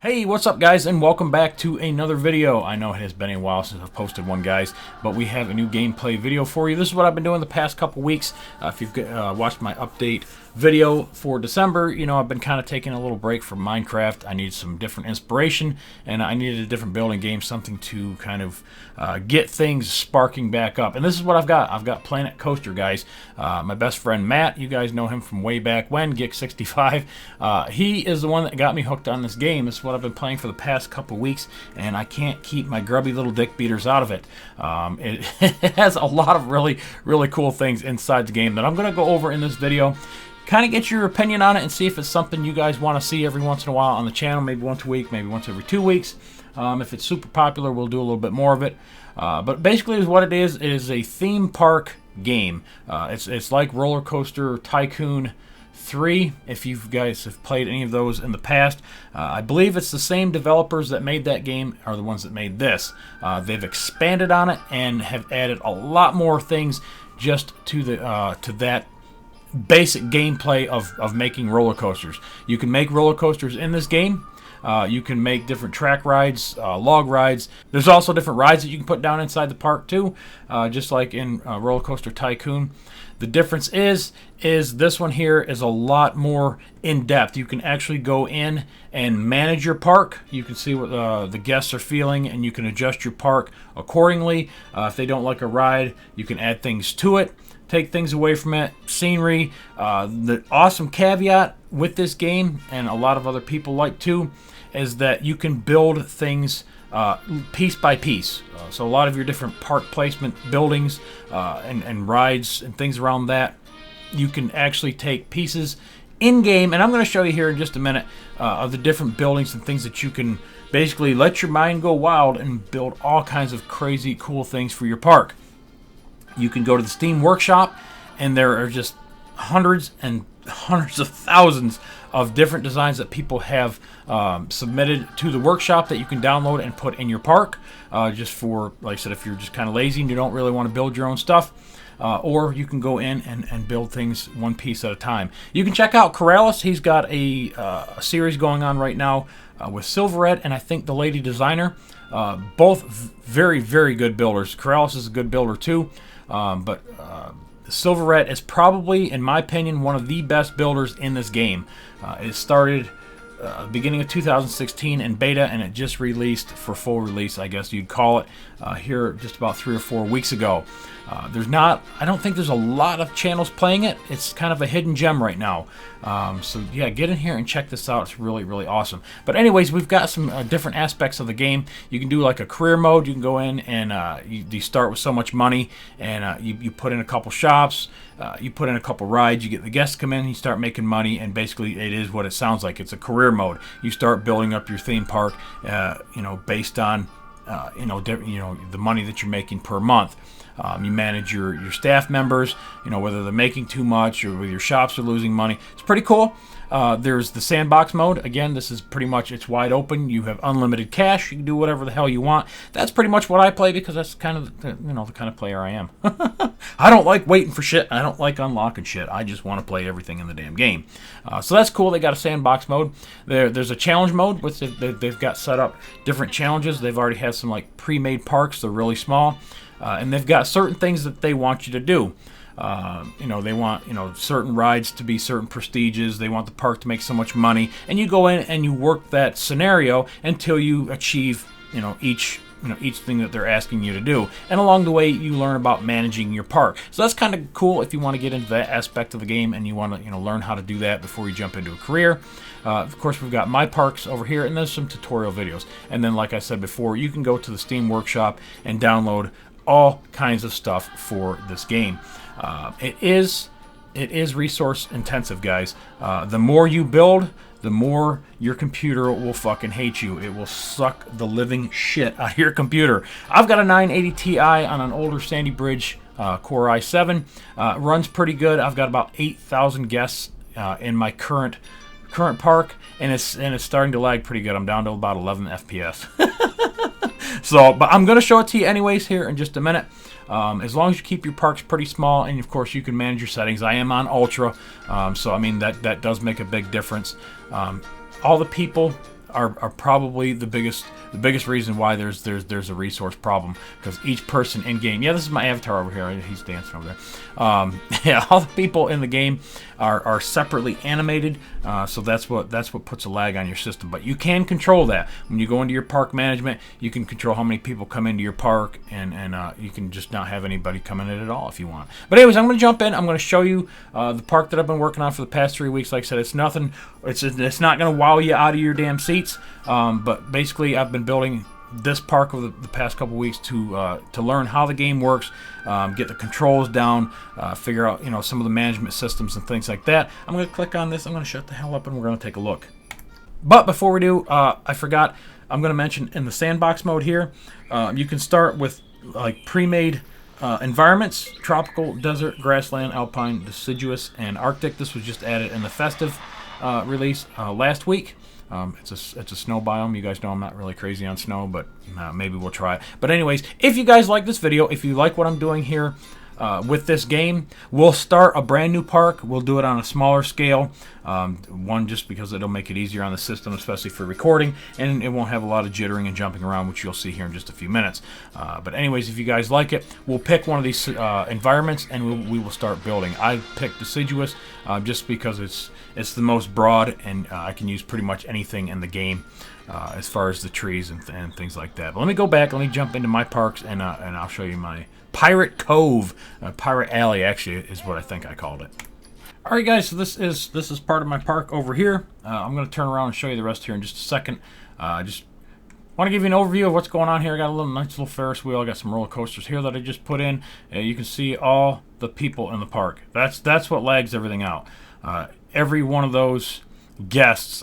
Hey, what's up guys, and welcome back to another video. I know it has been a while since I've posted one, guys, but we have a new gameplay video for you. This is what I've been doing the past couple weeks. If you've watched my update video for December, you know I've been kind of taking a little break from Minecraft. I need some different inspiration, and I needed a different building game, something to kind of get things sparking back up. And this is what I've got. I've got Planet Coaster, guys. My best friend Matt, you guys know him from way back when, Geek65. He is the one that got me hooked on this game. This is what I've been playing for the past couple weeks, and I can't keep my grubby little dick beaters out of it. It has a lot of really cool things inside the game that I'm going to go over in this video. Kind of get your opinion on it and see if it's something you guys want to see every once in a while on the channel, maybe once a week, maybe once every 2 weeks. If it's super popular, we'll do a little bit more of it. But basically what it is a theme park game. It's like Roller Coaster Tycoon 3, if you guys have played any of those in the past. I believe it's the same developers that made that game are the ones that made this. They've expanded on it and have added a lot more things just to that basic gameplay of making roller coasters. You can make roller coasters in this game. You can make different track rides, log rides. There's also different rides that you can put down inside the park too, just like in Roller Coaster Tycoon. The difference is this one here is a lot more in-depth. You can actually go in and manage your park. You can see what the guests are feeling, and you can adjust your park accordingly. If they don't like a ride, you can add things to it, take things away from it, scenery. The awesome caveat with this game, and a lot of other people like too, is that you can build things piece by piece. So a lot of your different park placement buildings and rides and things around that, you can actually take pieces in-game, and I'm going to show you here in just a minute of the different buildings and things that you can basically let your mind go wild and build all kinds of crazy cool things for your park. You can go to the Steam Workshop, and there are just hundreds and hundreds of thousands of different designs that people have submitted to the workshop that you can download and put in your park, just for, like I said, if you're just kind of lazy and you don't really want to build your own stuff. Or you can go in and build things one piece at a time. You can check out Corrales. He's got a series going on right now with Silverette and I think the Lady Designer. Both very good builders. Corrales is a good builder too, but Silverette is probably, in my opinion, one of the best builders in this game. It started beginning of 2016 in beta, and it just released for full release, I guess you'd call it, here just about 3 or 4 weeks ago. I don't think there's a lot of channels playing it. It's kind of a hidden gem right now. So yeah, get in here and check this out. It's really awesome. But anyways, we've got some different aspects of the game. You can do like a career mode. You can go in and you start with so much money, and you put in a couple shops, you put in a couple rides, you get the guests come in, you start making money, and basically it is what it sounds like. It's a career mode. You start building up your theme park, based on the money that you're making per month. You manage your staff members, whether they're making too much or whether your shops are losing money. It's pretty cool. There's the Sandbox Mode. Again, this is pretty much, it's wide open. You have unlimited cash. You can do whatever the hell you want. That's pretty much what I play, because that's kind of the kind of player I am. I don't like waiting for shit. I don't like unlocking shit. I just want to play everything in the damn game. So that's cool. They got a Sandbox Mode. There's a challenge mode, which they've got set up different challenges. They've already had some like pre-made parks. They're really small. And they've got certain things that they want you to do. They want, certain rides to be certain prestiges. They want the park to make so much money. And you go in and you work that scenario until you achieve, each thing that they're asking you to do. And along the way, you learn about managing your park. So that's kind of cool if you want to get into that aspect of the game and you want to, learn how to do that before you jump into a career. Of course, we've got my parks over here, and there's some tutorial videos. And then, like I said before, you can go to the Steam Workshop and download all kinds of stuff for this game. It is resource intensive, guys. The more you build, the more your computer will fucking hate you. It will suck the living shit out of your computer. I've got a 980 Ti on an older Sandy Bridge Core i7. Runs pretty good. I've got about 8,000 guests in my current park, and it's starting to lag pretty good. I'm down to about 11 FPS. So, but I'm going to show it to you anyways here in just a minute. As long as you keep your parks pretty small, and of course you can manage your settings. I am on Ultra, so I mean that does make a big difference. All the people are probably the biggest reason why there's a resource problem, because each person in game, yeah, this is my avatar over here, he's dancing over there. Yeah, all the people in the game are separately animated, so that's what puts a lag on your system. But you can control that when you go into your park management. You can control how many people come into your park, and you can just not have anybody come in it at all if you want. But anyways, I'm going to jump in. I'm going to show you the park that I've been working on for the past 3 weeks. Like I said, it's nothing. It's not going to wow you out of your damn seats. But basically, I've been building this park over the past couple weeks to learn how the game works, get the controls down, figure out some of the management systems and things like that. I'm going to click on this. I'm going to shut the hell up, and we're going to take a look. But before we do, I forgot. I'm going to mention in the sandbox mode here, you can start with like pre-made environments: tropical, desert, grassland, alpine, deciduous, and arctic. This was just added in the festive release last week. It's a snow biome. You guys know I'm not really crazy on snow, but maybe we'll try it. But anyways, if you guys like this video, if you like what I'm doing here with this game, we'll start a brand new park. We'll do it on a smaller scale. One, just because it'll make it easier on the system, especially for recording, and it won't have a lot of jittering and jumping around, which you'll see here in just a few minutes. But anyways, if you guys like it, we'll pick one of these environments, and we will start building. I picked deciduous just because it's the most broad, and I can use pretty much anything in the game as far as the trees and things like that. But let me go back. Let me jump into my parks, and I'll show you my Pirate Cove, Pirate Alley actually is what I think I called it. Alright guys, so this is part of my park over here. I'm going to turn around and show you the rest here in just a second. I just want to give you an overview of what's going on here. I got a nice little Ferris wheel. I got some roller coasters here that I just put in. You can see all the people in the park. That's what lags everything out. Every one of those guests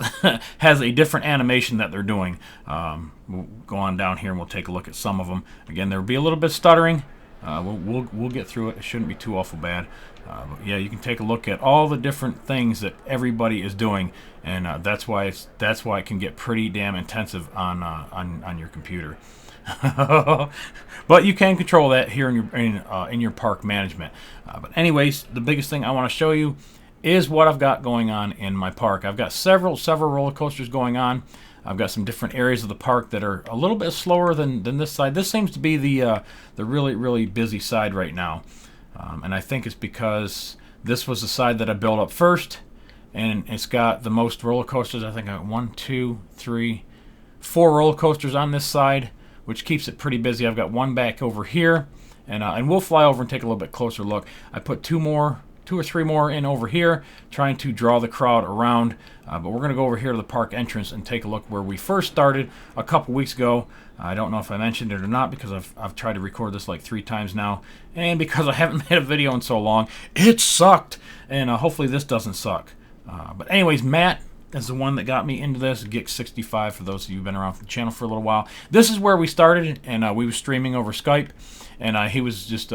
has a different animation that they're doing. We'll go on down here and we'll take a look at some of them. Again, there'll be a little bit stuttering. We'll get through it. It shouldn't be too awful bad. But yeah, you can take a look at all the different things that everybody is doing, and that's why it can get pretty damn intensive on your computer. But you can control that here in your park management. But anyways, the biggest thing I want to show you is what I've got going on in my park. I've got several roller coasters going on. I've got some different areas of the park that are a little bit slower than this side. This seems to be the really busy side right now. And I think it's because this was the side that I built up first, and it's got the most roller coasters. I think I got 1, 2, 3, 4 roller coasters on this side, which keeps it pretty busy. I've got one back over here, and we'll fly over and take a little bit closer look. I put 2 or 3 more in over here, trying to draw the crowd around. But we're going to go over here to the park entrance and take a look where we first started a couple weeks ago. I don't know if I mentioned it or not, because I've tried to record this like 3 times now, and because I haven't made a video in so long, it sucked. And hopefully this doesn't suck. But anyways, Matt is the one that got me into this. Geek65 for those of you who've been around the channel for a little while. This is where we started, and we were streaming over Skype. And he was just,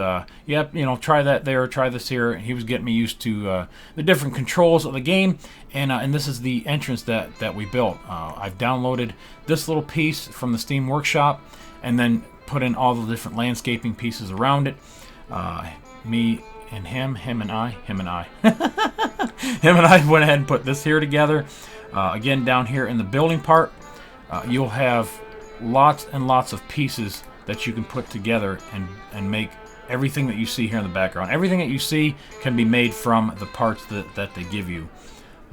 yep, try that there, try this here. He was getting me used to the different controls of the game. And this is the entrance that we built. I've downloaded this little piece from the Steam Workshop, and then put in all the different landscaping pieces around it. Me and him and I. Him and I went ahead and put this here together. Again, down here in the building part, you'll have lots and lots of pieces that you can put together and make everything that you see here in the background. Everything that you see can be made from the parts that they give you.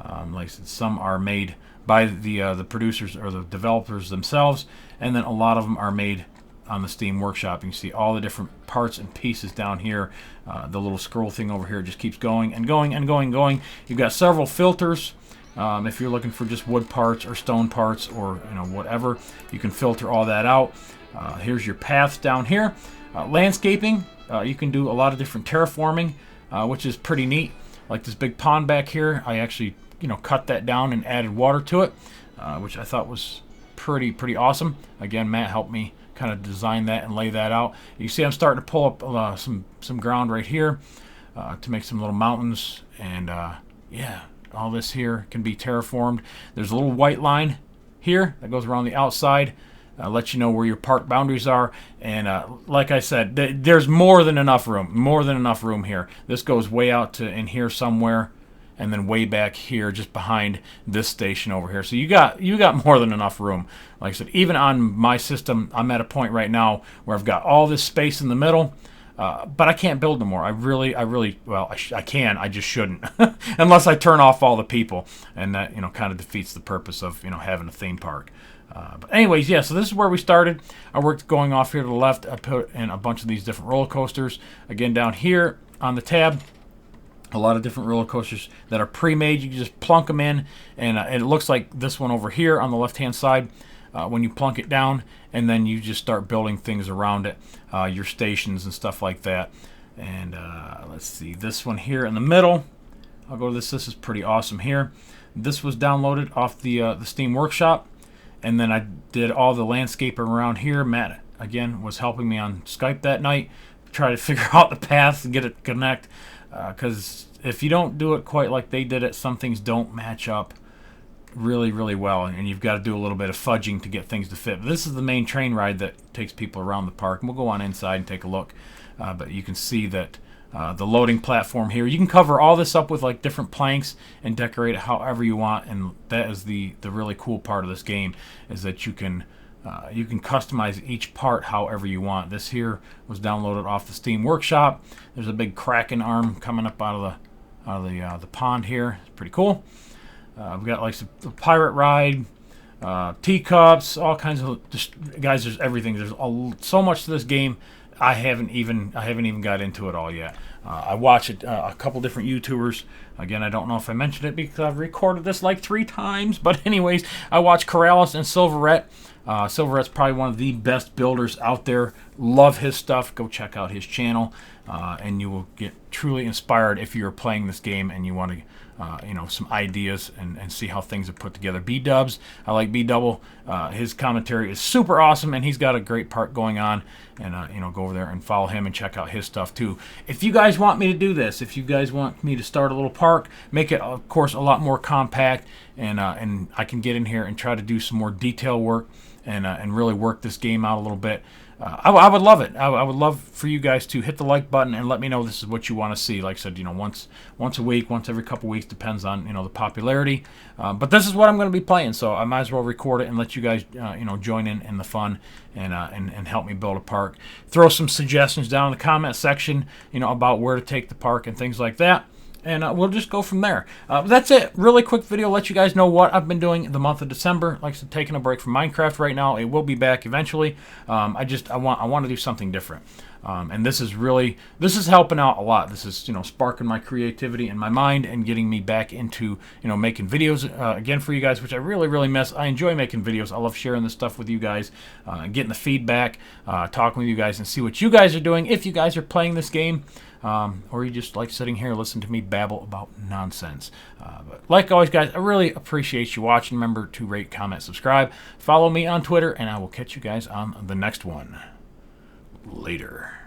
Like I said, some are made by the producers or the developers themselves, and then a lot of them are made on the Steam Workshop. You can see all the different parts and pieces down here. The little scroll thing over here just keeps going and going and going and going. You've got several filters. If you're looking for just wood parts or stone parts or whatever, you can filter all that out. Here's your paths down here. Landscaping, you can do a lot of different terraforming, which is pretty neat. Like this big pond back here, I actually cut that down and added water to it, which I thought was pretty awesome. Again, Matt helped me kind of design that and lay that out. You see I'm starting to pull up some ground right here to make some little mountains, and yeah, all this here can be terraformed. There's a little white line here that goes around the outside. Let you know where your park boundaries are, and like I said, there's more than enough room here. This goes way out to in here somewhere, and then way back here just behind this station over here. So you got more than enough room. Like I said, even on my system, I'm at a point right now where I've got all this space in the middle, but I can't build no more. Well, I can, I just shouldn't, unless I turn off all the people, and that, kind of defeats the purpose of, having a theme park. But anyways, yeah, so this is where we started. I worked going off here to the left. I put in a bunch of these different roller coasters. Again, down here on the tab, a lot of different roller coasters that are pre-made. You can just plunk them in, and it looks like this one over here on the left-hand side when you plunk it down, and then you just start building things around it, your stations and stuff like that. And let's see, this one here in the middle, I'll go to this. This is pretty awesome here. This was downloaded off the Steam Workshop, and then I did all the landscaping around here. Matt, again, was helping me on Skype that night, try to figure out the path and get it to connect. Because if you don't do it quite like they did it, some things don't match up really, really well, and you've got to do a little bit of fudging to get things to fit. But this is the main train ride that takes people around the park, and we'll go on inside and take a look. But you can see that the loading platform here, you can cover all this up with like different planks and decorate it however you want, and that is the really cool part of this game, is that you can customize each part however you want. This here was downloaded off the Steam Workshop. There's a big Kraken arm coming up out of the pond here. It's pretty cool. We've got like a pirate ride, teacups, all kinds of guys. There's everything. There's so much to this game. I haven't even got into it all yet. I watch it a couple different YouTubers. Again, I don't know if I mentioned it because I've recorded this like 3 times. But anyways, I watch Corrales and Silverette. Silverette's probably one of the best builders out there. Love his stuff. Go check out his channel, and you will get truly inspired if you're playing this game and you want to, some ideas and see how things are put together. B-Dubs, I like B-Double. His commentary is super awesome, and he's got a great part going on. And go over there and follow him and check out his stuff too. If you guys want me to do this, if you guys want me to start a little park, make it, of course, a lot more compact, and I can get in here and try to do some more detail work and really work this game out a little bit. I would love it. I would love for you guys to hit the like button and let me know this is what you want to see. Like I said, once a week, once every couple weeks, depends on the popularity. But this is what I'm going to be playing, so I might as well record it and let you guys join in the fun and help me build a park. Throw some suggestions down in the comment section, about where to take the park and things like that. And we'll just go from there. That's it. Really quick video. Let you guys know what I've been doing the month of December. Like I said, taking a break from Minecraft right now. It will be back eventually. I want to do something different. And this is helping out a lot. This is sparking my creativity in my mind and getting me back into making videos again for you guys, which I really, really miss. I enjoy making videos. I love sharing this stuff with you guys, getting the feedback, talking with you guys, and see what you guys are doing if you guys are playing this game. Or you just like sitting here and listen to me babble about nonsense. But like always, guys, I really appreciate you watching. Remember to rate, comment, subscribe. Follow me on Twitter, and I will catch you guys on the next one. Later.